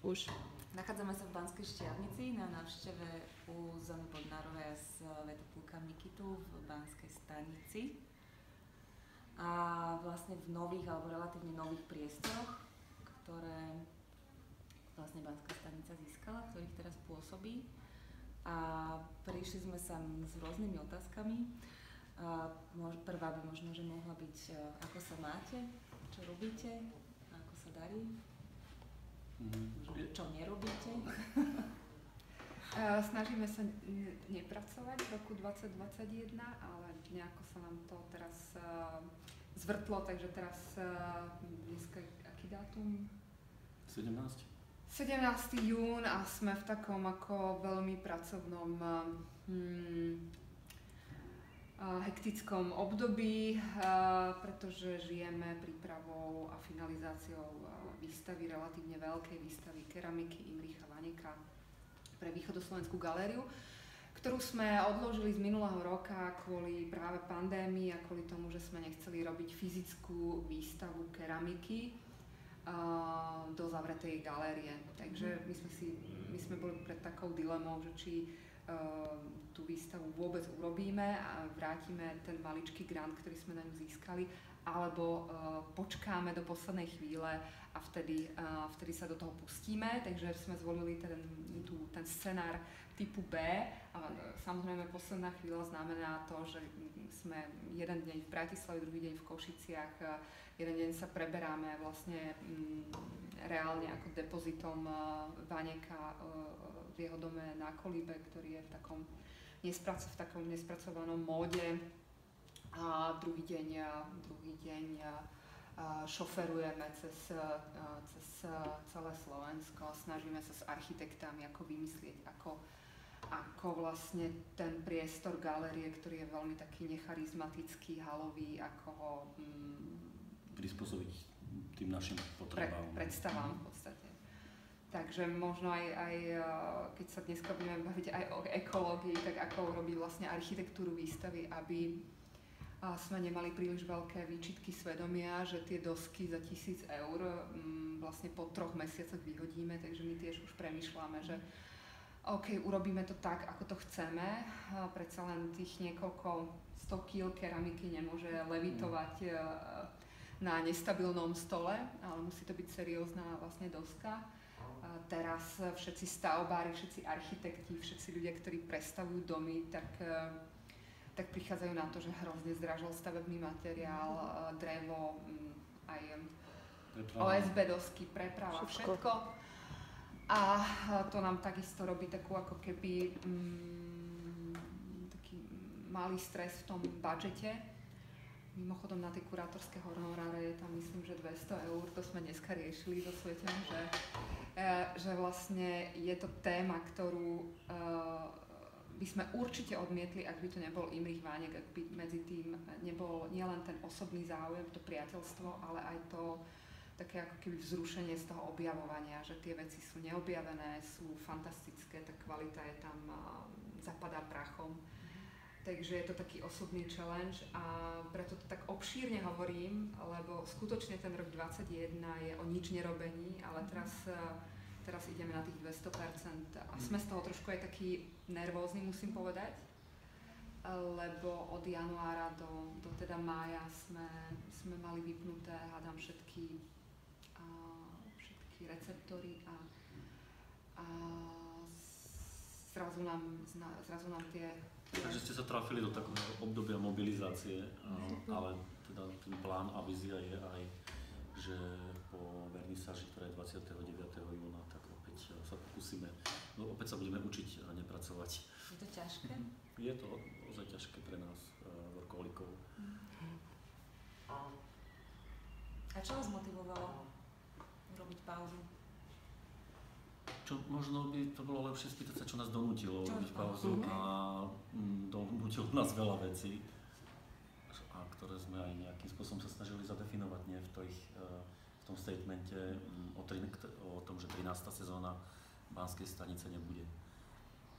už. Nachádzame sa v Banskej Štiavnici na návšteve u Zony Bodnárovej a Svätopluka Mikitu v Banskej stanici. A vlastne v nových alebo relatívne nových priestoroch, ktoré vlastne Banská stanica získala, v ktorých teraz pôsobí. A prišli sme sa s rôznymi otázkami. Prvá by možno, že mohla byť, ako sa máte, čo robíte, ako sa darí, čo nerobíte. Snažíme sa nepracovať v roku 2021, ale nejako sa nám to teraz zvrtlo, takže teraz dneska aký dátum? 17. 17. jún a sme v takom ako veľmi pracovnom hektickom období, pretože žijeme prípravou a finalizáciou výstavy, relatívne veľkej výstavy keramiky Imricha Vaneka pre Východoslovenskú galériu, ktorú sme odložili z minulého roka kvôli práve pandémii a kvôli tomu, že sme nechceli robiť fyzickú výstavu keramiky do zavretej galérie. Takže my sme boli pred takou dilemou, že či tú výstavu vôbec urobíme a vrátime ten maličký grant, ktorý sme na ňu získali, alebo počkáme do poslednej chvíle a vtedy sa do toho pustíme. Takže sme zvolili ten scenár typu B a samozrejme posledná chvíľa znamená to, že sme jeden deň v Bratislave, druhý deň v Košiciach, jeden deň sa preberáme vlastne reálne ako depozitom Vaneka v jeho dome na Kolíbe, ktorý je v takom nespracovanom móde. A druhý deň šoferujeme cez celé Slovensko. Snažíme sa s architektami ako vymyslieť, ako vlastne ten priestor galérie, ktorý je veľmi taký necharizmatický, halový, ako ho prispôsobiť tým našim potrebám. Predstavám v podstate. Takže možno aj keď sa dneska budeme baviť aj o ekológii, tak ako urobiť vlastne architektúru výstavy, aby sme nemali príliš veľké výčitky svedomia, že tie dosky za 1,000 eur vlastne po 3 mesiacoch vyhodíme, takže my tiež už premýšľame, že OK, urobíme to tak, ako to chceme. Predsa len tých niekoľko 100 kg keramiky nemôže levitovať na nestabilnom stole, ale musí to byť seriózna vlastne doska. Teraz všetci stavbári, všetci architekti, všetci ľudia, ktorí prestavujú domy, tak prichádzajú na to, že hrozne zdražil stavebný materiál, drevo, aj OSB dosky, preprava, všetko. A to nám takisto robí takú ako keby taký malý stres v tom budžete. Mimochodom na tej kurátorské honoráre je tam myslím, že 200 eur, to sme dneska riešili so Svetom, že vlastne je to téma, ktorú by sme určite odmietli, ak by to nebol Imrich Vánek, ak by medzi tým nebol nielen ten osobný záujem, to priateľstvo, ale aj to také ako keby vzrušenie z toho objavovania, že tie veci sú neobjavené, sú fantastické, tá kvalita je tam, zapadá prachom. Takže je to taký osobný challenge a preto to tak obšírne hovorím, lebo skutočne ten rok 2021 je o nič nerobení, ale teraz ideme na tých 200% a sme z toho trošku aj taký nervózni, musím povedať, lebo od januára do teda mája sme mali vypnuté, hádam, všetky receptory a zrazu nám tie... Takže ste sa trafili do takého obdobia mobilizácie, ale teda ten plán a vízia je aj, že po vernisáži, ktorá je 29. júna, tak opäť sa pokúsime, opäť sa budeme učiť a nepracovať. Je to ťažké? Je to ozaj ťažké pre nás, workoholikov. A čo vás motivovalo urobiť pauzu? Možno by to bolo lepšie spýtať sa, čo nás donútilo robiť pauzu a donútilo nás veľa vecí, a ktoré sme aj nejakým spôsobom sa snažili zadefinovať, nie v tom statemente o tom, že 13. sezóna Banskej stanice nebude.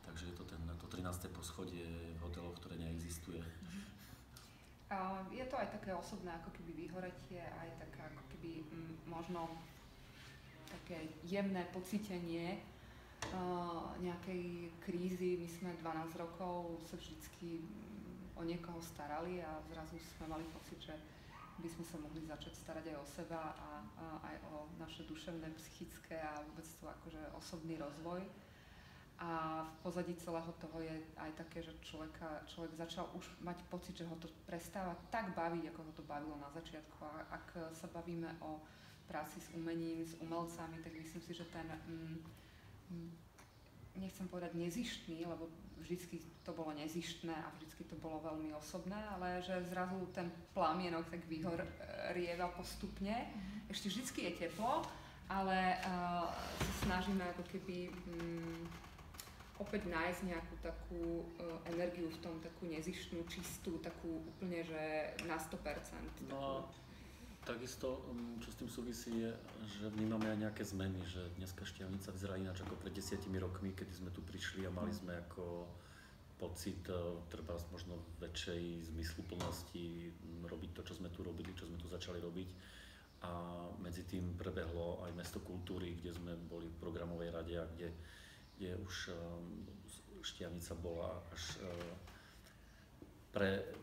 Takže je to to 13. poschodie v hoteloch, ktoré neexistuje. Je to aj také osobné ako keby vyhoretie, aj taká ako keby možno také také jemné pocítenie nejakej krízy. My sme 12 rokov sa vždycky o niekoho starali a zrazu sme mali pocit, že by sme sa mohli začať starať aj o seba a aj o naše duševné, psychické a vôbec to akože osobný rozvoj. A v pozadí celého toho je aj také, že človek začal už mať pocit, že ho to prestáva tak baviť, ako ho to bavilo na začiatku. A ak sa bavíme o práci s umením, s umelcami, tak myslím si, že ten, nechcem povedať nezištný, lebo vždycky to bolo nezištné a vždycky to bolo veľmi osobné, ale že zrazu ten plamienok tak vyhorieva postupne. Ešte vždycky je teplo, ale sa snažíme ako keby opäť nájsť nejakú takú energiu v tom, takú nezištnú, čistú, takú úplne, že na 100%. No a takisto, čo s tým súvisí, je, že vnímame aj nejaké zmeny, že dneska Štiavnica vyzerá ináč ako pred 10 rokmi, kedy sme tu prišli a mali sme ako pocit treba možno väčšej zmysluplnosti robiť to, čo sme tu robili, čo sme tu začali robiť. A medzi tým prebehlo aj Mesto kultúry, kde sme boli v programovej rade a kde už Štiavnica bola až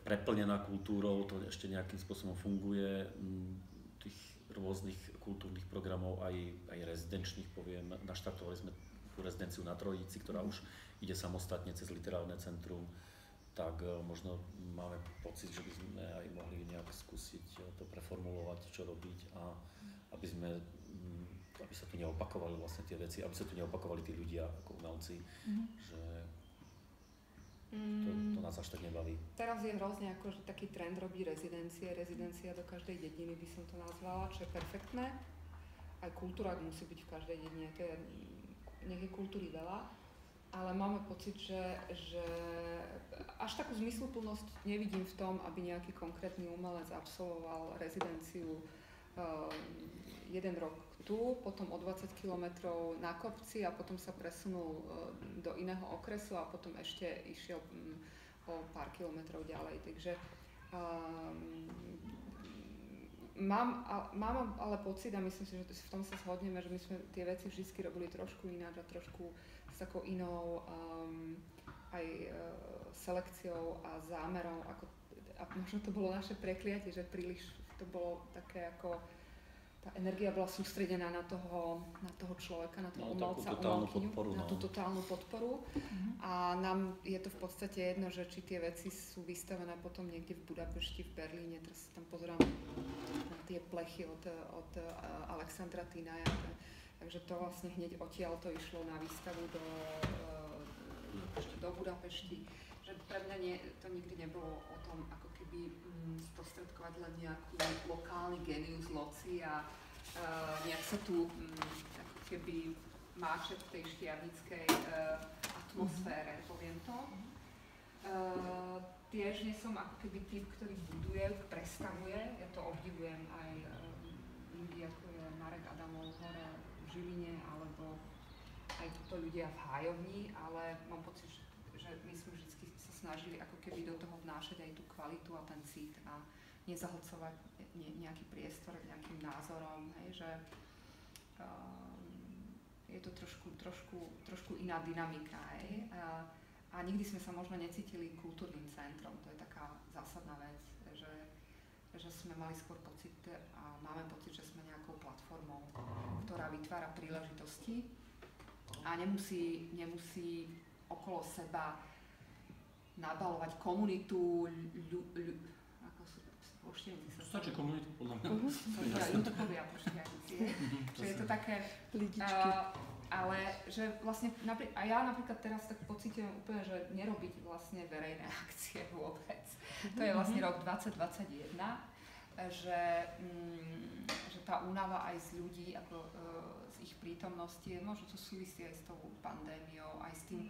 preplnená kultúrou, to ešte nejakým spôsobom funguje, tých rôznych kultúrnych programov, aj rezidenčných, poviem. Naštartovali sme tú rezidenciu na Trojici, ktorá už ide samostatne cez Literárne centrum, tak možno máme pocit, že by sme aj mohli nejak skúsiť to preformulovať, čo robiť a aby sa tu neopakovali vlastne tie veci, aby sa tu neopakovali tí ľudia ako umelci, že to nás až tak nebaví. Teraz je hrozne akože taký trend robí rezidencia do každej dediny by som to nazvala, čo je perfektné. Aj kultúra musí byť v každej dedine, nech je kultúry veľa, ale máme pocit, že až takú zmysluplnosť nevidím v tom, aby nejaký konkrétny umelec absolvoval rezidenciu jeden rok tu, potom o 20 kilometrov na kopci a potom sa presunul do iného okresu a potom ešte išiel o pár kilometrov ďalej. Takže mám ale pocit a myslím si, že v tom sa zhodneme, že my sme tie veci vždy robili trošku ináč a trošku s takou inou aj selekciou a zámerom. A možno to bolo naše prekliatie, že príliš to bolo také ako tá energia bola sústredená na toho človeka, na toho umelca, umelkyňu, na tú totálnu podporu. A nám je to v podstate jedno, že či tie veci sú vystavené potom niekde v Budapešti, v Berlíne. Teraz sa tam pozerám na tie plechy od Alexandra Tinaja. Takže to vlastne hneď odtiaľ to išlo na výstavu do Budapešti. Že pre mňa to nikdy nebolo o tom, ako keby sprostredkovať len nejaký lokálny genius loci a nejak sa tu ako keby máčať v tej štiavnickej atmosfére, poviem to. Tiež nie som ako keby typ, ktorý buduje, prestavuje, ja to obdivujem aj ľudí, ako je Marek Adamov hore v Žiline, alebo aj tuto ľudia v Hájovni, ale mám pocit, že my sme vždy sa snažili ako keby do toho vnášať aj tú kvalitu a ten cít a nezahlcovať nejaký priestor nejakým názorom, hej, že je to trošku iná dynamika, hej, a nikdy sme sa možno necítili kultúrnym centrom, to je taká zásadná vec, že sme mali skôr pocit a máme pocit, že sme nejakou platformou, ktorá vytvára príležitosti a nemusí okolo seba nabalovať komunitu, ako sú poštievnici sa... Stačí komunitu, podľa mňa. YouTubeovia poštievnici, že je to také... Ale že vlastne, a ja napríklad teraz tak pocítim úplne, že nerobiť vlastne verejné akcie vôbec. To je vlastne rok 2021, že tá únava aj z ľudí, ako z ich prítomnosti, možno to súvisí aj s tou pandémiou, aj s tým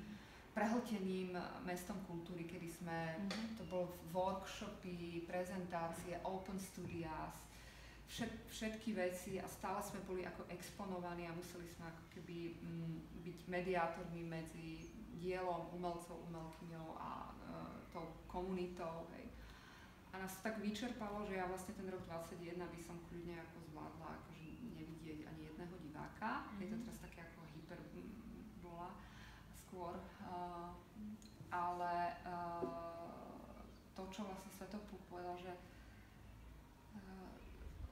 prehltením mestom kultúry, kedy sme, to bolo workshopy, prezentácie, open studios, všetky veci a stále sme boli ako exponovaní a museli sme ako keby byť mediátormi medzi dielom umelcov, umelkyňou a tou komunitou. Hej. A nás tak vyčerpalo, že ja vlastne ten rok 2021 by som kľudne ako zvládla akože nevidieť ani jedného diváka. Je to teraz také ako hyperbola skôr. Ale to, čo vlastne Svätopluк povedal, že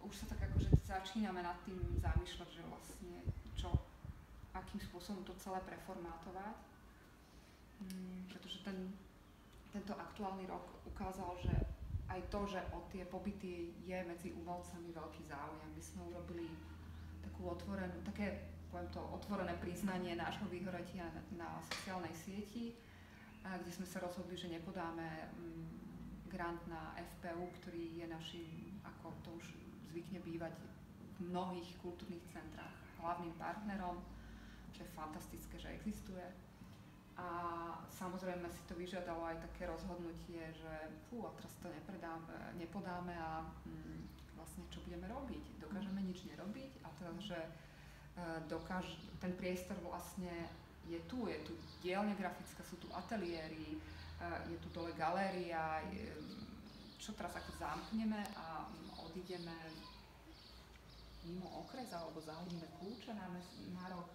už sa tak akože začíname nad tým zamýšľať, že vlastne akým spôsobom to celé preformátovať. Pretože tento aktuálny rok ukázal, že aj to, že o tie pobyty je medzi umelcami veľký záujem. My sme urobili také otvorené priznanie nášho vyhoretia na sociálnej sieti, kde sme sa rozhodli, že nepodáme grant na FPU, ktorý je našim, ako to už zvykne bývať v mnohých kultúrnych centrách, hlavným partnerom, čo je fantastické, že existuje. A samozrejme si to vyžiadalo aj také rozhodnutie, že a teraz to nepodáme a vlastne čo budeme robiť? Dokážeme nič nerobiť a teda, že ten priestor vlastne je tu dielňa grafická, sú tu ateliéry, je tu dole galéria, čo teraz ako zamkneme a odídeme mimo okres alebo zahodíme kľúče na rok.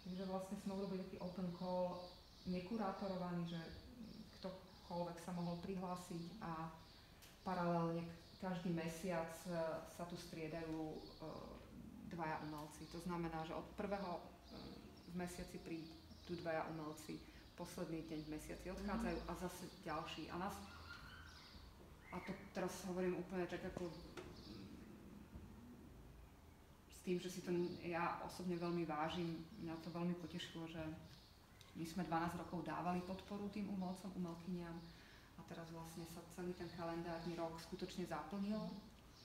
Takže vlastne sme urobili taký open call, nekurátorovaný, že ktokoľvek sa mohol prihlásiť a paralelne každý mesiac sa tu striedajú dvaja umelci. To znamená, že od prvého v mesiaci prídu dvaja umelci, posledný deň v mesiaci odchádzajú a zase ďalší. A to teraz hovorím úplne tak ako tým, že si to ja osobne veľmi vážim, mňa to veľmi potešilo, že my sme 12 rokov dávali podporu tým umelcom, umelkyniam a teraz vlastne sa celý ten kalendárny rok skutočne zaplnil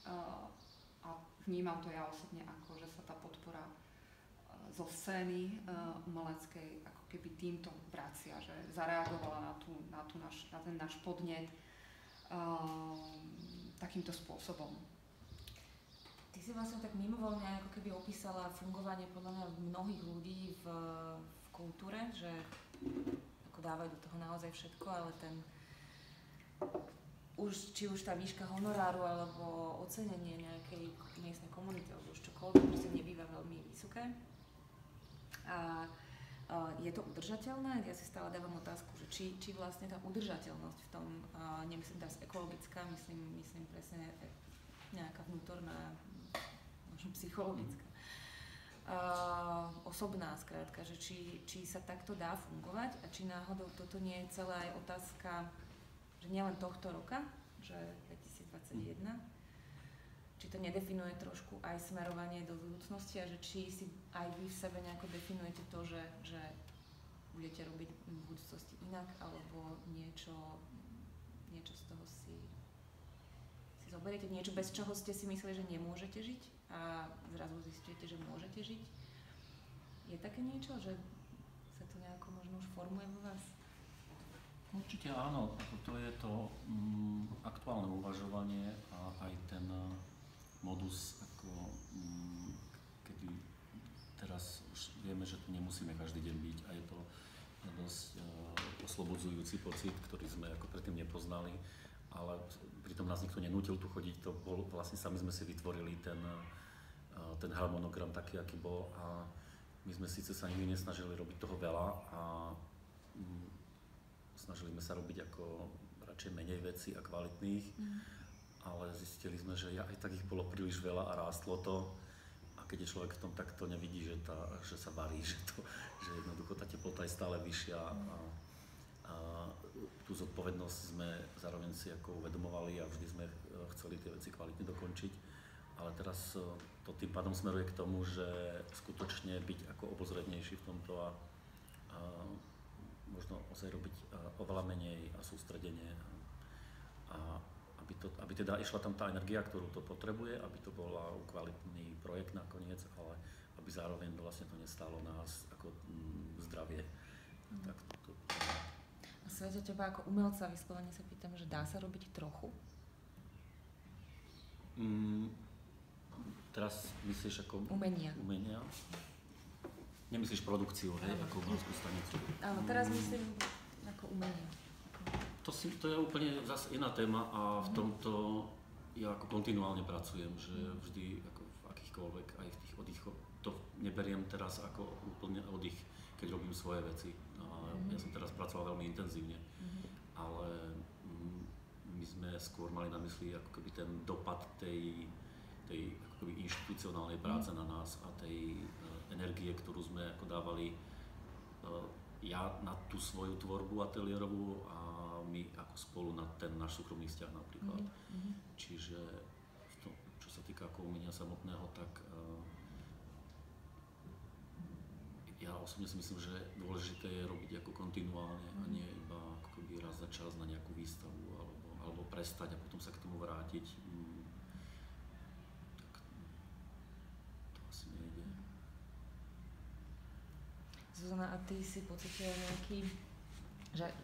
a vnímam to ja osobne ako, že sa tá podpora zo scény umeleckej ako keby týmto vracia, že zareagovala na ten náš podnet takýmto spôsobom. Ty si vlastne tak mimovoľne ako keby opísala fungovanie podľa mňa mnohých ľudí v kultúre, že ako dávajú do toho naozaj všetko, ale či už tá výška honoráru alebo ocenenie nejakej miestnej komunity alebo už čokoľvek proste nebýva veľmi vysoké. A je to udržateľné? Ja si stále dávam otázku, že či vlastne tá udržateľnosť v tom, nemyslím teraz ekologická, myslím presne nejaká vnútorná, možno psychologická, osobná skrátka, že či sa takto dá fungovať a či náhodou toto nie je celá aj otázka, že nielen tohto roka, že 2021, či to nedefinuje trošku aj smerovanie do budúcnosti a že či si aj vy v sebe nejako definujete to, že budete robiť v budúcnosti inak alebo niečo z toho si zoberiete, niečo bez čoho ste si mysleli, že nemôžete žiť a zrazu zistíte, že môžete žiť. Je také niečo, že sa to nejako možno už formuje vo vás? Určite áno, to je to aktuálne uvažovanie a aj ten modus, ako kedy teraz už vieme, že tu nemusíme každý deň byť a je to dosť oslobodzujúci pocit, ktorý sme ako predtým nepoznali, ale pritom nás nikto nenútil tu chodiť, to bol vlastne sami sme si vytvorili ten harmonogram taký, aký bol a my sme síce sa nikdy nesnažili robiť toho veľa a snažili sme sa robiť ako radšej menej veci a kvalitných, ale zistili sme, že aj tak ich bolo príliš veľa a rástlo to a keď je človek v tom, tak to nevidí, že sa varí, že jednoducho tá teplota je stále vyššia a tú zodpovednosť sme zároveň si ako uvedomovali a vždy sme chceli tie veci kvalitne dokončiť, ale teraz to tým pádom smeruje k tomu, že skutočne byť ako obozretnejší v tomto a možno ozaj robiť oveľa menej a sústredenie a aby teda išla tam tá energia, ktorú to potrebuje, aby to bol kvalitný projekt nakoniec, ale aby zároveň vlastne to nestálo nás ako zdravie. Tak to. A Svete, teba ako umelca vyslovene sa pýtam, že dá sa robiť trochu? Teraz myslíš ako umenia? Nemyslíš produkciu, hej, ako umeleckú stanicu? Áno, teraz myslím ako umenie. To je úplne zase iná téma a v tomto ja ako kontinuálne pracujem, že vždy ako v akýchkoľvek, aj v tých to neberiem teraz ako úplne oddych, keď robím svoje veci. Ja som teraz pracoval veľmi intenzívne, ale my sme skôr mali na mysli ako keby ten dopad tej ako keby inštitucionálnej práce na nás a tej energie, ktorú sme ako dávali ja na tú svoju tvorbu ateliérovú a my ako spolu na ten náš súkromný vzťah napríklad. Čiže čo sa týka ako umenia samotného, tak ja osobne si myslím, že dôležité je robiť ako kontinuálne a nie iba ako keby raz za čas na nejakú výstavu alebo prestať a potom sa k tomu vrátiť. Tak to asi nejde. Zuzana, a ty si pocítila nejaký,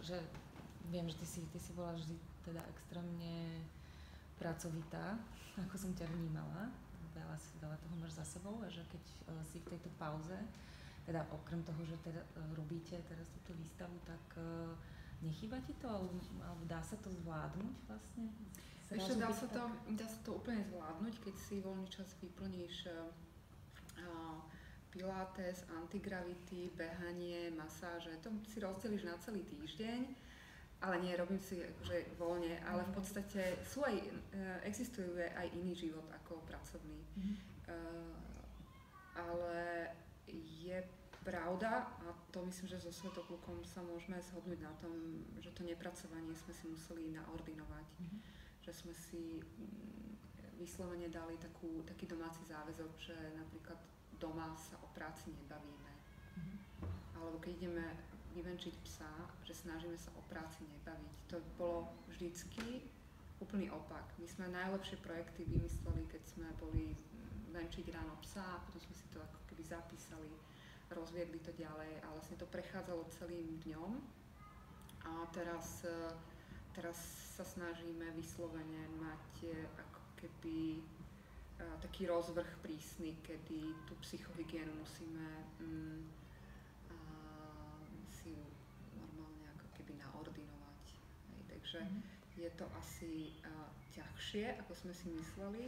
že viem, že ty si bola vždy teda extrémne pracovitá, ako som ťa vnímala, veľa toho máš za sebou a že keď si v tejto pauze, teda okrem toho, že teda robíte teraz túto výstavu, tak nechýba ti to, alebo dá sa to zvládnuť vlastne? Ešte dá sa to úplne zvládnuť, keď si voľný čas vyplníš pilates, antigravity, behanie, masáže, to si rozdelíš na celý týždeň, ale nie, robím si akože voľne, ale v podstate existuje aj iný život ako pracovný. Ale je pravda, a to myslím, že so Svetoplukom sa môžeme zhodnúť na tom, že to nepracovanie sme si museli naordinovať. Že sme si vyslovene dali taký domáci záväzok, že napríklad doma sa o práci nebavíme. Alebo keď ideme vyvenčiť psa, že snažíme sa o práci nebaviť. To bolo vždycky úplný opak. My sme najlepšie projekty vymysleli, keď sme boli venčiť ráno psa, potom sme si to ako keby zapísali, rozviedli to ďalej a vlastne to prechádzalo celým dňom. A teraz sa snažíme vyslovene mať ako keby taký rozvrh prísny, kedy tú psychohygienu musíme si normálne ako keby naordinovať. Takže je to asi ťažšie, ako sme si mysleli.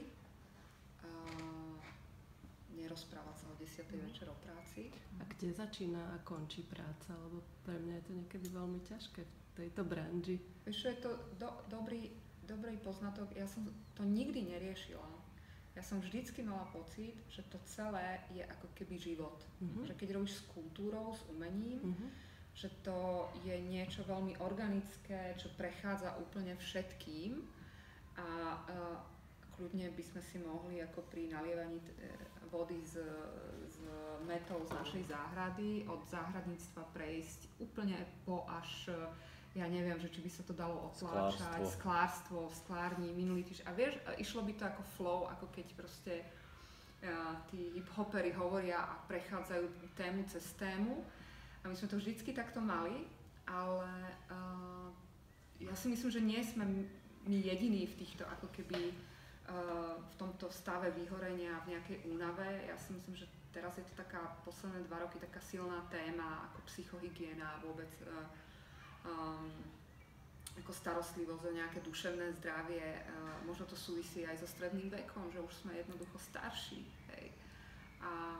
Nerozprávať sa o 10. večer o práci. A kde začína a končí práca? Lebo pre mňa je to niekedy veľmi ťažké v tejto branži. Vieš, je to dobrý poznatok. Ja som to nikdy neriešila. Ja som vždycky mala pocit, že to celé je ako keby život. Že keď robíš s kultúrou, s umením, že to je niečo veľmi organické, čo prechádza úplne všetkým a kľudne by sme si mohli ako pri nalievaní vody z metov z našej záhrady, od záhradníctva prejsť úplne po až, ja neviem, že či by sa to dalo otláčať, sklárstvo, v sklárni, minulý týždeň. A vieš, išlo by to ako flow, ako keď proste tí hip-hopery hovoria a prechádzajú tému cez tému. A my sme to vždycky takto mali, ale ja si myslím, že nie sme my jediní v týchto ako keby v tomto stave vyhorenia, v nejakej únave. Ja si myslím, že teraz je to taká posledné 2 roky taká silná téma ako psychohygiena, vôbec ako starostlivosť o nejaké duševné zdravie. Možno to súvisí aj so stredným vekom, že už sme jednoducho starší. Hej. A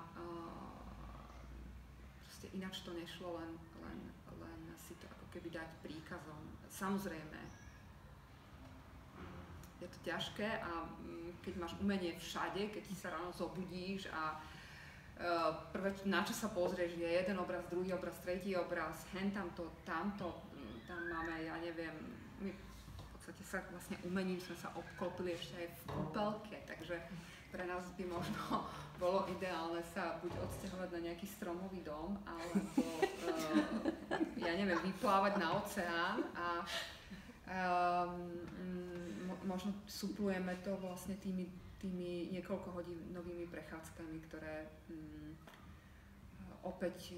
proste ináč to nešlo len si to ako keby dať príkazom. Samozrejme, je to ťažké a keď máš umenie všade, keď sa ráno zobudíš a prvé, na čo sa pozrieš, je jeden obraz, druhý obraz, tretí obraz, hen tamto, tamto, tam máme, ja neviem, my v podstate sa vlastne umením sme sa obklopili ešte aj v kúpeľke, takže pre nás by možno bolo ideálne sa buď odsťahovať na nejaký stromový dom, alebo ja neviem, vyplávať na oceán a možno suplujeme to vlastne tými niekoľkohodinovými prechádzkami, ktoré opäť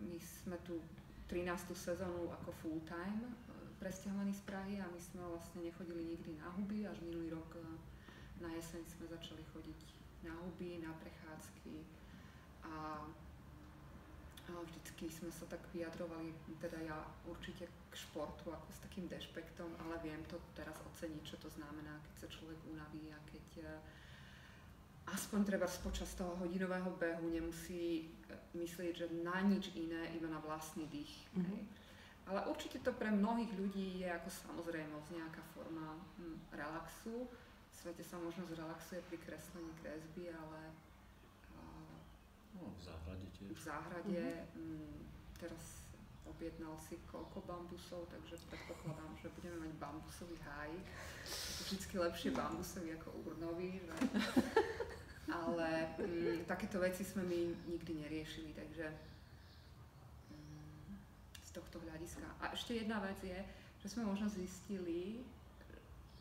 my sme tu 13. sezónu ako full time presťahovaní z Prahy a my sme vlastne nechodili nikdy na huby, až minulý rok na jeseň sme začali chodiť na huby, na prechádzky a vždycky sme sa tak vyjadrovali, teda ja určite k športu ako s takým dešpektom, ale viem to teraz oceniť, čo to znamená, keď sa človek unaví a keď aspoň treba počas toho hodinového behu nemusí myslieť, že na nič iné, iba na vlastný dých. Ale určite to pre mnohých ľudí je ako samozrejmosť, nejaká forma relaxu. V svete sa možno zrelaxuje pri kreslení kresby, ale v záhrade tiež. V záhrade teraz objednal si koľko bambusov, takže predpokladám, že budeme mať bambusový hájik. Je to vždycky lepšie bambusový ako urnový, že? Ale takéto veci sme my nikdy neriešili, takže z tohto hľadiska. A ešte jedna vec je, že sme možno zistili,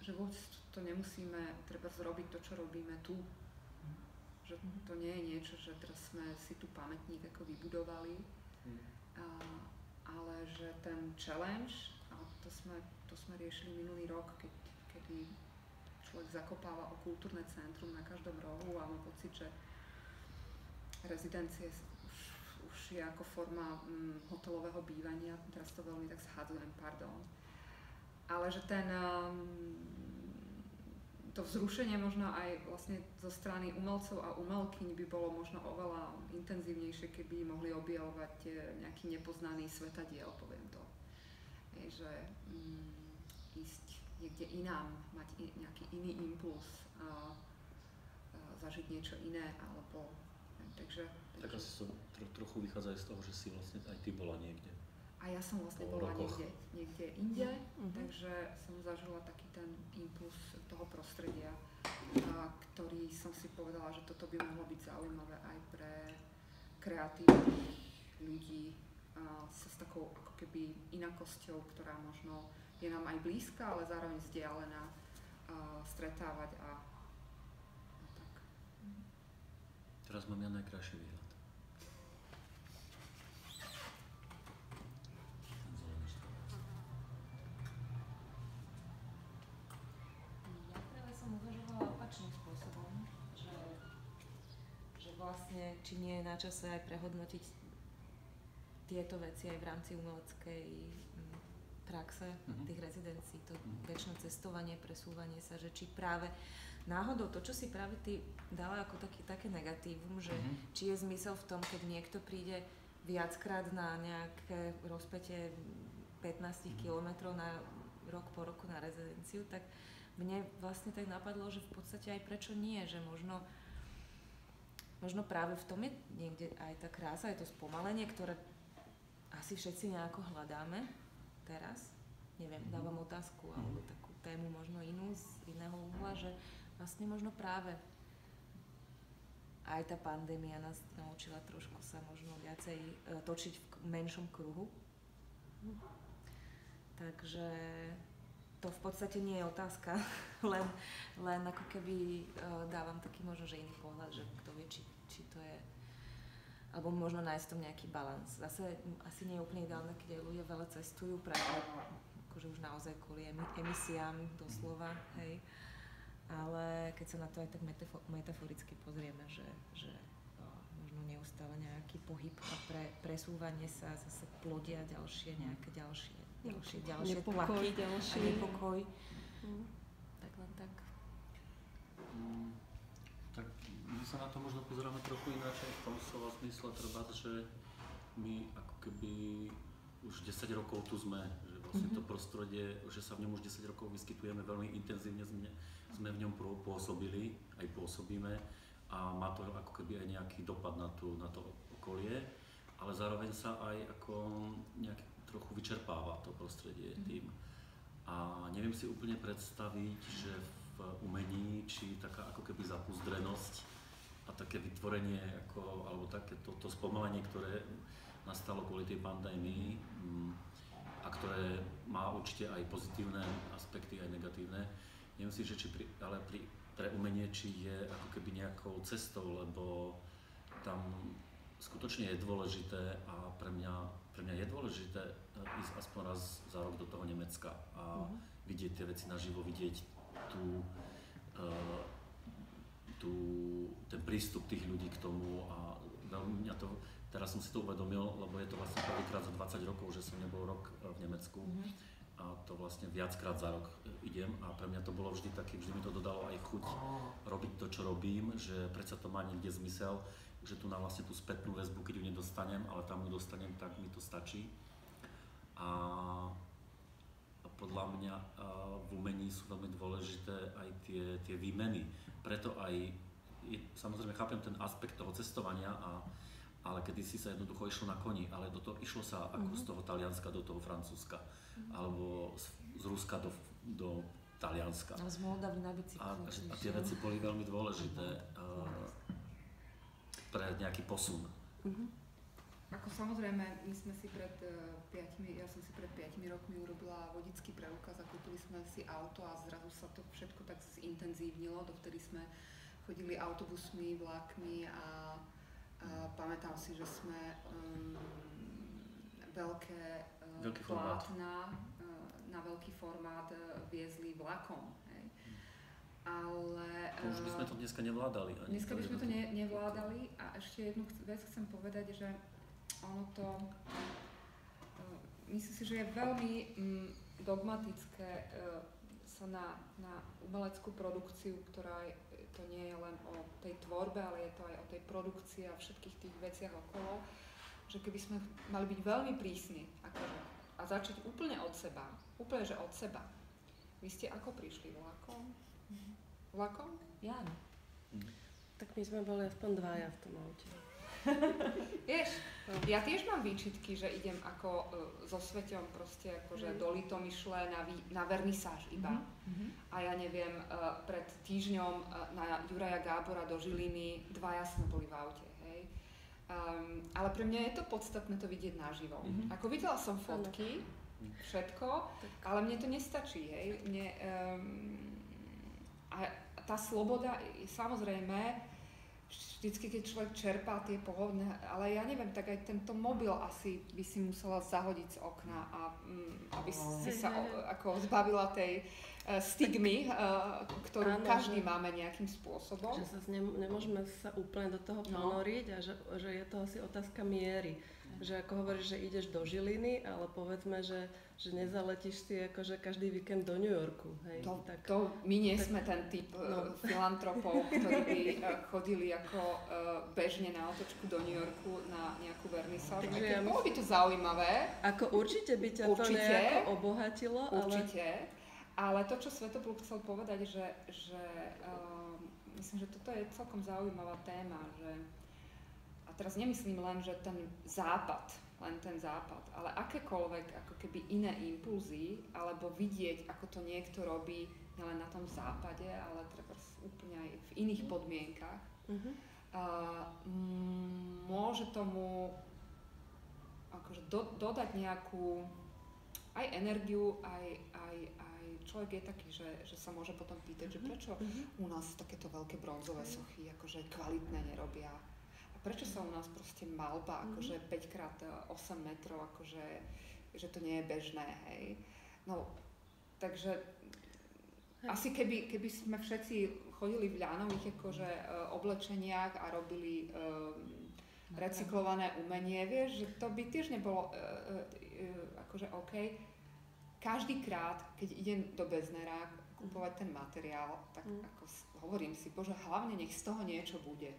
že vôbec to nemusíme treba zrobiť to, čo robíme tu. Že to nie je niečo, že teraz sme si tu pamätník ako vybudovali, ale že ten challenge, a to sme riešili minulý rok, kedy človek zakopáva o kultúrne centrum na každom rohu a má pocit, že rezidencie už je ako forma hotelového bývania, teraz to veľmi tak zhadzujem, pardon. Ale že to vzrušenie možno aj vlastne zo strany umelcov a umelkyň by bolo možno oveľa intenzívnejšie, keby mohli objavovať nejaký nepoznaný svetadiel, poviem to. Že ísť niekde inám, mať nejaký iný impuls, zažiť niečo iné, alebo takže tak asi som trochu vychádza aj z toho, že si vlastne aj ty bola niekde. A ja som vlastne bola niekde inde, takže som zažila taký ten impuls toho prostredia, ktorý som si povedala, že toto by mohlo byť zaujímavé aj pre kreatívnych ľudí s takou ako keby inakosťou, ktorá možno je nám aj blízka, ale zároveň vzdialená, stretávať a tak. Teraz mám ja najkrajší výhľad. Vlastne, či nie je na čase aj prehodnotiť tieto veci aj v rámci umeleckej praxe, tých rezidencií, to väčšie cestovanie, presúvanie sa, že či práve náhodou to, čo si práve ty dala ako také negatívum, že či je zmysel v tom, keď niekto príde viackrát na nejaké rozpätie 15 kilometrov na rok po roku na rezidenciu, tak mne vlastne tak napadlo, že v podstate aj prečo nie, že možno práve v tom je niekde aj tá krása, aj to spomalenie, ktoré asi všetci nejako hľadáme teraz. Neviem, dávam otázku alebo takú tému možno inú z iného uhla, že vlastne možno práve aj tá pandémia nás naučila trošku sa možno viacej točiť v menšom kruhu. Takže to v podstate nie je otázka, len ako keby dávam taký možno, že iný pohľad, že kto vie, či to je, alebo možno nájsť v tom nejaký balans. Zase asi nie je úplne ideálne, keď aj ľudia veľa cestujú, práve akože už naozaj kvôli emisiám doslova, hej. Ale keď sa na to aj tak metaforicky pozrieme, že možno neustále nejaký pohyb a presúvanie sa zase plodia nejaké ďalšie tlaky a nepokoj. Tak len tak. Tak my sa na to možno pozeráme trochu ináč v tom slova zmysle, treba, že my ako keby už 10 rokov tu sme, že vlastne to prostredie, že sa v ňom už 10 rokov vyskytujeme, veľmi intenzívne sme v ňom pôsobili, aj pôsobíme a má to ako keby aj nejaký dopad na to okolie, ale zároveň sa aj ako nejak trochu vyčerpáva to prostredie tým. A neviem si úplne predstaviť, že v umení, či taká ako keby zapuzdrenosť a také vytvorenie, alebo také to spomalenie, ktoré nastalo kvôli tej pandémii a ktoré má určite aj pozitívne aspekty, aj negatívne. Neviem si, že pre umenie, či je ako keby nejakou cestou, lebo tam skutočne je dôležité a pre mňa je dôležité ísť aspoň raz za rok do toho Nemecka a vidieť tie veci naživo, vidieť ten prístup tých ľudí k tomu a veľmi mňa to, teraz som si to uvedomil, lebo je to vlastne prvýkrát za 20 rokov, že som nebol rok v Nemecku a to vlastne viackrát za rok idem a pre mňa to bolo vždy také, vždy mi to dodalo aj chuť robiť to, čo robím, že predsa to má niekde zmysel, že tu na vlastne tú spätnú väzbu, keď ju nedostanem, ale tam ju dostanem, tak mi to stačí. A podľa mňa v umení sú veľmi dôležité aj tie výmeny. Preto aj, samozrejme chápem ten aspekt toho cestovania, ale kedysi sa jednoducho išlo na koni, ale išlo sa ako z toho Talianska do toho Francúzska, alebo z Ruska do Talianska. A z Moldavy na bicykli. A tie veci boli veľmi dôležité pre nejaký posun. Ako samozrejme, my sme si ja som si pred 5 rokmi urobila vodický preukaz a kúpili sme si auto a zrazu sa to všetko tak zintenzívnilo. Dovtedy sme chodili autobusmi, vlákmi a pamätám si, že sme veľké plátna na veľký formát viezli vlakom. Hej. Ale už by sme to dneska nevládali. Dneska by sme to nevládali a ešte jednu vec chcem povedať, že ono to, myslím si, že je veľmi dogmatické sa na umeleckú produkciu, ktorá to nie je len o tej tvorbe, ale je to aj o tej produkcii a všetkých tých veciach okolo, že keby sme mali byť veľmi prísni a začať úplne od seba, úplne že od seba. Vy ste ako prišli vlakom? Vlakom? Ja. Tak my sme boli aspoň dvaja v tom aute. Vieš, ja tiež mám výčitky, že idem ako so Sveťom proste akože do Litomyšle na vernisáž iba. A ja neviem, pred týždňom na Juraja Gábora do Žiliny, dvaja sme boli v aute, hej. Ale pre mňa je to podstatné to vidieť naživo. Ako videla som fotky, všetko, ale mne to nestačí, hej. A tá sloboda, samozrejme, vždycky, keď človek čerpá tie pohodné, ale ja neviem, tak aj tento mobil asi by si musela zahodiť z okna, aby si sa ako zbavila tej stigmy, ktorú každý máme nejakým spôsobom. Že sa nemôžeme sa úplne do toho ponoriť a že je to asi otázka miery. Že ako hovoríš, že ideš do Žiliny, ale povedzme, že nezaletíš si akože každý víkend do New Yorku. Hej? My nie sme ten typ filantropov, ktorí by chodili ako bežne na otočku do New Yorku na nejakú vernisáž. Bolo by to zaujímavé. Ako určite by ťa to nejako obohatilo. Určite. Ale to, čo Svetopluk chcel povedať, že myslím, že toto je celkom zaujímavá téma, že a teraz nemyslím len, že ten západ, ale akékoľvek ako keby iné impulzy, alebo vidieť, ako to niekto robí nielen na tom západe, ale treba úplne aj v iných podmienkach, môže tomu akože dodať nejakú aj energiu, aj človek je taký, že sa môže potom pýtať, že prečo u nás takéto veľké bronzové sochy akože kvalitné nerobia. Prečo sa u nás proste malba, akože 5x8 metrov, akože, že to nie je bežné, hej. No, takže asi keby sme všetci chodili v ľanových akože oblečeniach a robili recyklované umenie, vieš, že to by tiež nebolo akože OK. Každý krát, keď idem do Beznera kupovať ten materiál, tak ako hovorím si, Bože, hlavne nech z toho niečo bude.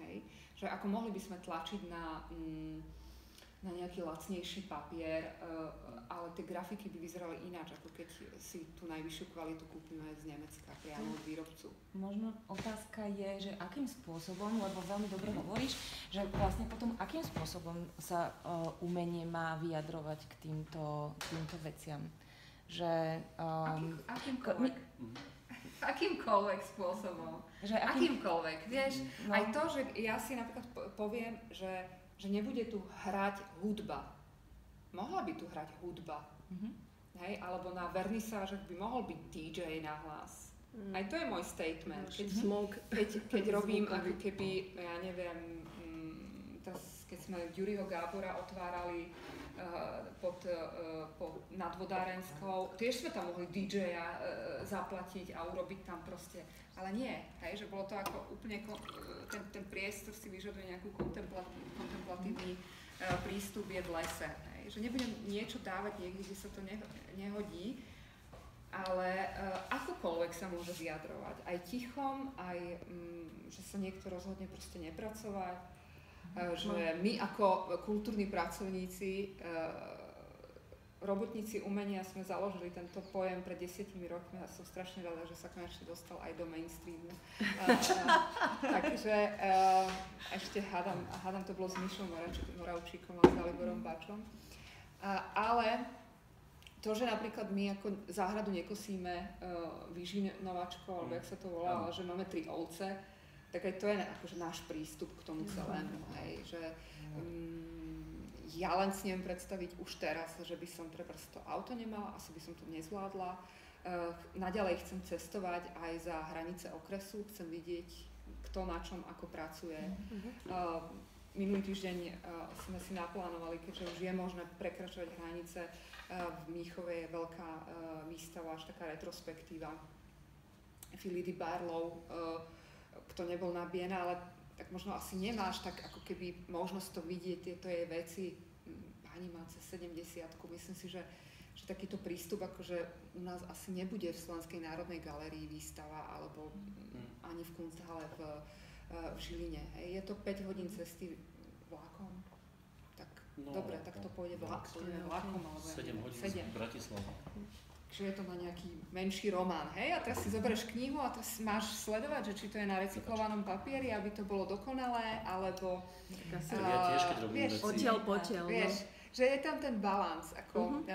Hej. Že ako mohli by sme tlačiť na nejaký lacnejší papier, ale tie grafiky by vyzerali ináč, ako keď si tú najvyššiu kvalitu kúpime z Nemecka priamo od výrobcu. Možno otázka je, že akým spôsobom, lebo veľmi dobre hovoríš, že vlastne potom akým spôsobom sa umenie má vyjadrovať k týmto veciam. Že akýmkoľvek spôsobom. Akýmkoľvek, vieš, aj to, že ja si napríklad poviem, že nebude tu hrať hudba. Mohla by tu hrať hudba. Hej, alebo na vernisážach by mohol byť DJ na hlas. Aj to je môj statement. Keď robím ako keby, ja neviem, teraz keď sme Juriho Gábora otvárali pod nadvodárenskou, tiež sme tam mohli DJ-a zaplatiť a urobiť tam proste, ale nie, hej, že bolo to ako úplne, ten priestor si vyžaduje nejakú kontemplatívny prístup, je v lese, hej, že nebudem niečo dávať niekde, kde sa to nehodí, ale akokoľvek sa môže vyjadrovať, aj tichom, aj že sa niekto rozhodne proste nepracovať, že my ako kultúrni pracovníci, robotníci umenia sme založili tento pojem pred 10 rokmi a som strašne rada, že sa konečne dostal aj do mainstreamu. Takže ešte hádam to bolo s Mišom Moravčíkom a s Daliborom Bačom. Ale to, že napríklad my ako záhradu nekosíme vyžinovačko, alebo jak sa to volá, ale že máme 3 ovce, tak aj to je akože náš prístup k tomu celému. Hej, že ja len si neviem predstaviť už teraz, že by som trebárs to auto nemala, asi by som to nezvládla. Naďalej chcem cestovať aj za hranice okresu, chcem vidieť, kto na čom ako pracuje. Minulý týždeň sme si naplánovali, keďže už je možné prekračovať hranice, v Mníchove je veľká výstava, až taká retrospektíva Philipy Barlow, kto nebol na Biennále, tak možno asi nemáš tak ako keby možnosť to vidieť, tieto jej veci. Pani má cez 70-ku, myslím si, že takýto prístup, akože u nás asi nebude v Slovenskej národnej galérii výstava, alebo ani v Kunsthalle v Žiline. Je to 5 hodín cesty vlakom. Tak dobre, tak to pôjdeme vlakom, alebo 7 hodín z Bratislava. Že je to na nejaký menší román, hej? A teraz si zoberieš knihu a teraz máš sledovať, že či to je na recyklovanom papieri, aby to bolo dokonalé, alebo... Ja tiež, keď robím veci. Odtiaľ potiaľ. Vieš, že je tam ten balans, ako...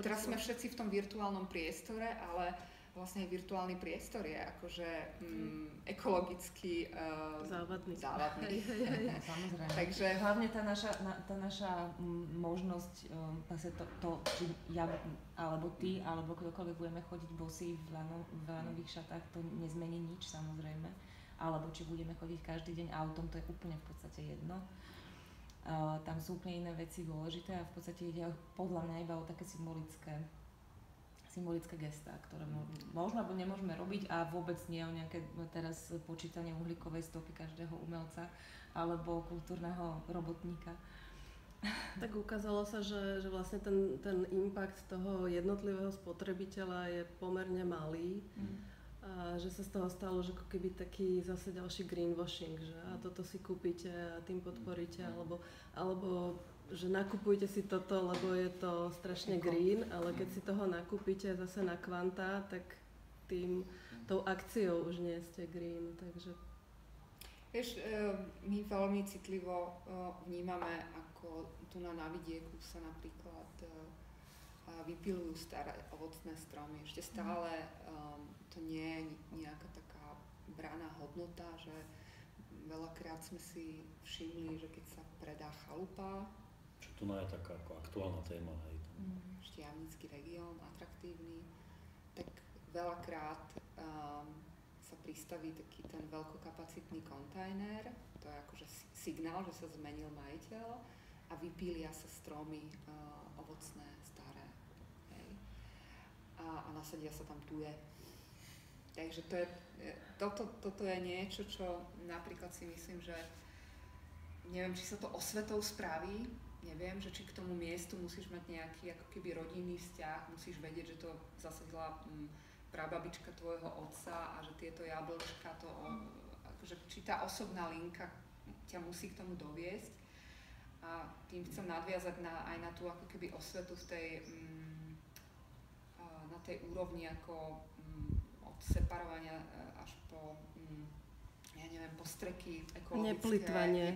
teraz slovo. sme všetci v tom virtuálnom priestore, ale vlastne aj virtuálny priestor je akože ekologicky závadný. Samozrejme. Takže hlavne tá naša možnosť, či ja, alebo ty, alebo kdokoľvek budeme chodiť bosí v lanových šatách, to nezmení nič samozrejme. Alebo či budeme chodiť každý deň autom, to je úplne v podstate jedno. Tam sú úplne iné veci dôležité a v podstate ide podľa mňa iba o také symbolické gestá, ktoré možno alebo nemôžeme robiť a vôbec nie o nejaké teraz počítanie uhlíkovej stopy každého umelca alebo kultúrneho robotníka. Tak ukázalo sa, že vlastne ten impact toho jednotlivého spotrebiteľa je pomerne malý a že sa z toho stalo, že ako keby taký zase ďalší greenwashing, že a toto si kúpite a tým podporíte, alebo že nakupujte si toto, lebo je to strašne green, ale keď si toho nakúpite zase na kvantá, tak tou akciou už nie ste green, takže... Vieš, my veľmi citlivo vnímame, ako tu na vidieku sa napríklad vypilujú staré ovocné stromy. Ešte stále to nie je nejaká taká braná hodnota, že veľakrát sme si všimli, že keď sa predá chalupa, Tu je taká ako aktuálna téma, hej. Štiavnický región, atraktívny, tak veľakrát sa pristaví taký ten veľkokapacitný kontajner, to je akože signál, že sa zmenil majiteľ a vypília sa stromy ovocné, staré, hej. A nasadia sa tam tuje. Takže toto je niečo, čo napríklad si myslím, že neviem, či sa to osvetou spraví, neviem, že či k tomu miestu musíš mať nejaký ako keby rodinný vzťah, musíš vedieť, že to zasadila prababička tvojho otca a že tieto jablčka, akože, či tá osobná linka ťa musí k tomu doviesť. A tým chcem nadviazať aj na tú ako keby osvetu v tej, na tej úrovni ako od separovania až po, ja neviem, postreky ekologické,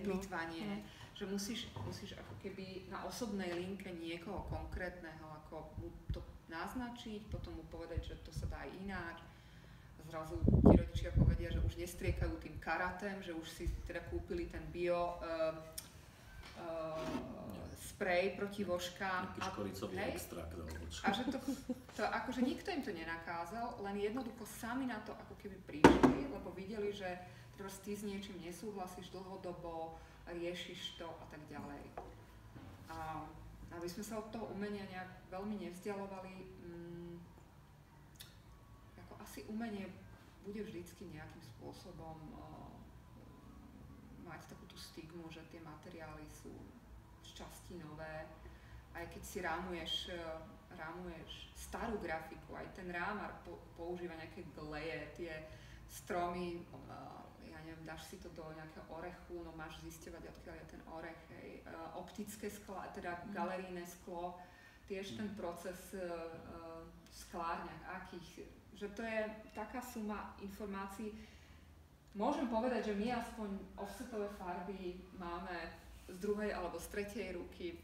neplýtvanie. Že musíš ako keby na osobnej linke niekoho konkrétneho ako mu to naznačiť, potom mu povedať, že to sa dá aj ináč. Zrazu ti rodičia povedia, že už nestriekajú tým karatem, že už si teda kúpili ten bio sprej proti vožkám. Nejaký škoricový extrakt. A že to akože nikto im to nenakázal, len jednoducho sami na to ako keby prišli, lebo videli, že ty s niečím nesúhlasíš dlhodobo, riešiš to a tak ďalej. A aby sme sa od toho umenia nejak veľmi nevzdialovali, ako asi umenie bude vždycky nejakým spôsobom mať takú tú stigmu, že tie materiály sú šťastí nové, aj keď si rámuješ starú grafiku, aj ten rámar používa nejaké gleje, tie stromy, ja neviem, dáš si to do nejakého orechu, no máš zisťovať, odkiaľ je ten orech, optické skla, teda galerijné sklo, tiež ten proces sklárňach, akých, že to je taká suma informácií. Môžem povedať, že my aspoň offsetové farby máme z druhej alebo z tretej ruky.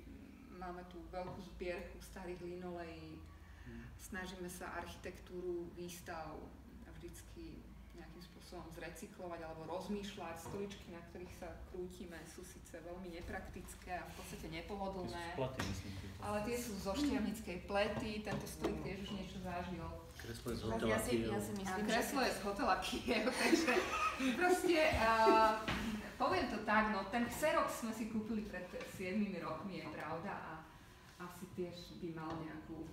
Máme tu veľkú zbierku starých linolejí. Snažíme sa architektúru výstav vždycky nejakým spôsobom zrecyklovať alebo rozmýšľať. Stoličky, na ktorých sa krútime, sú síce veľmi nepraktické a v podstate nepohodlné. Ale tie sú zo štiavnickej plety. Tento stolík tiež už niečo zažil. Kreslo je z hotela Kiev. Ja si myslím, kreslo je z hotela Kiev, takže proste poviem to tak, no ten Xerox sme si kúpili pred 7 rokmi, je pravda, a asi tiež by mal nejakú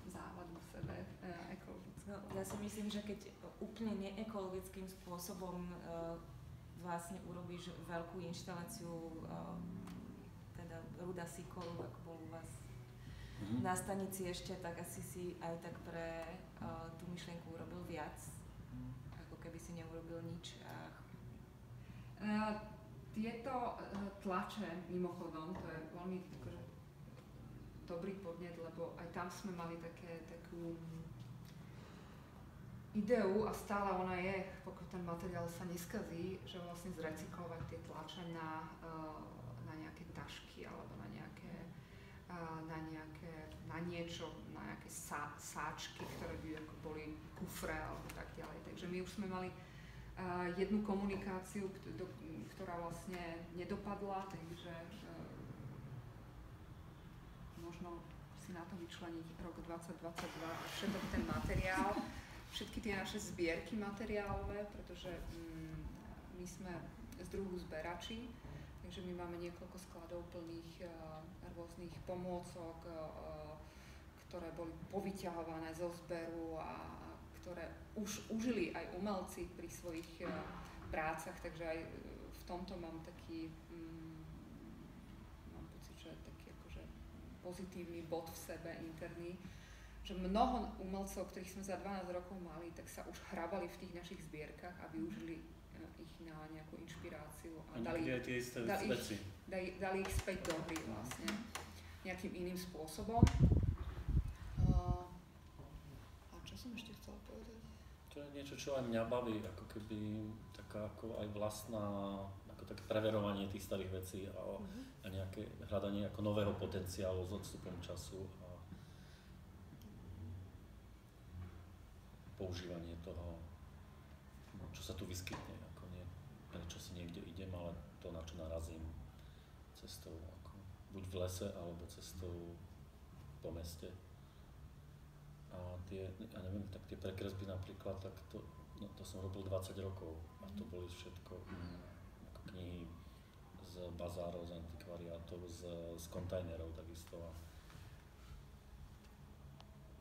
závadu v sebe ekologickú. No, ja si myslím, že keď úplne neekologickým spôsobom vlastne urobíš veľkú inštaláciu, teda Ruda Sikolu, ako bol u vás na stanici ešte, tak asi si aj tak pre tú myšlienku urobil viac, ako keby si neurobil nič. Tieto tlače, mimochodom, to je veľmi akože, dobrý podnet, lebo aj tam sme mali takú ideu a stále ona je, pokiaľ ten materiál sa neskazí, že vlastne zrecyklovať tie tlače na nejaké tašky alebo na niečo, na nejaké sáčky, ktoré by ako boli kufre alebo tak ďalej. Takže my už sme mali jednu komunikáciu, ktorá vlastne nedopadla, takže možno si na to vyčleniť rok 2022 a všetok ten materiál, všetky tie naše zbierky materiálové, pretože my sme z druhu zberači, takže my máme niekoľko skladov plných rôznych pomôcok, ktoré boli povyťahované zo zberu a ktoré už užili aj umelci pri svojich prácach, takže aj v tomto mám taký, mám pocit, že taký akože pozitívny bod v sebe interný, že mnoho umelcov, ktorých sme za 12 rokov mali, tak sa už hrabali v tých našich zbierkach a využili ich na nejakú inšpiráciu a dali ich späť do hry vlastne nejakým iným spôsobom. A čo som ešte chcela povedať? To je niečo, čo aj mňa baví, ako keby taká ako aj vlastná, ako také preverovanie tých starých vecí a nejaké hľadanie ako nového potenciálu s odstupom času a používanie toho, čo sa tu vyskytne, ako nie, prečo si niekde idem, ale to, na čo narazím cestou, ako buď v lese, alebo cestou po meste. A tie, ja neviem, tak tie prekresby napríklad, tak to som robil 20 rokov a to boli všetko ako knihy z bazárov, z antikvariátov, z kontajnerov takisto a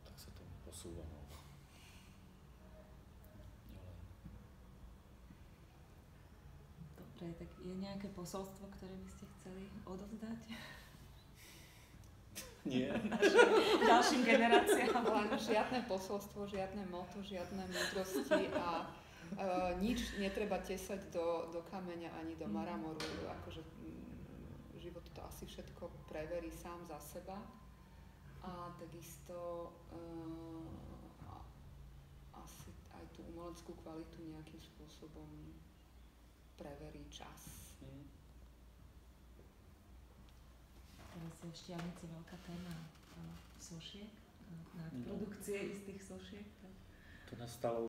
tak sa to posúva. Dobre, tak je nejaké posolstvo, ktoré by ste chceli odovzdať? Nie. Ďalším generáciám. Len žiadne posolstvo, žiadne motto, žiadne múdrosti a nič netreba tesať do kameňa ani do maramoru. Akože život to asi všetko preverí sám za seba. A takisto asi aj tú umeleckú kvalitu nejakým spôsobom preverí čas. Teraz je v Štiavnici veľká téma sošiek, nadprodukcie istých sošiek. To nás stalo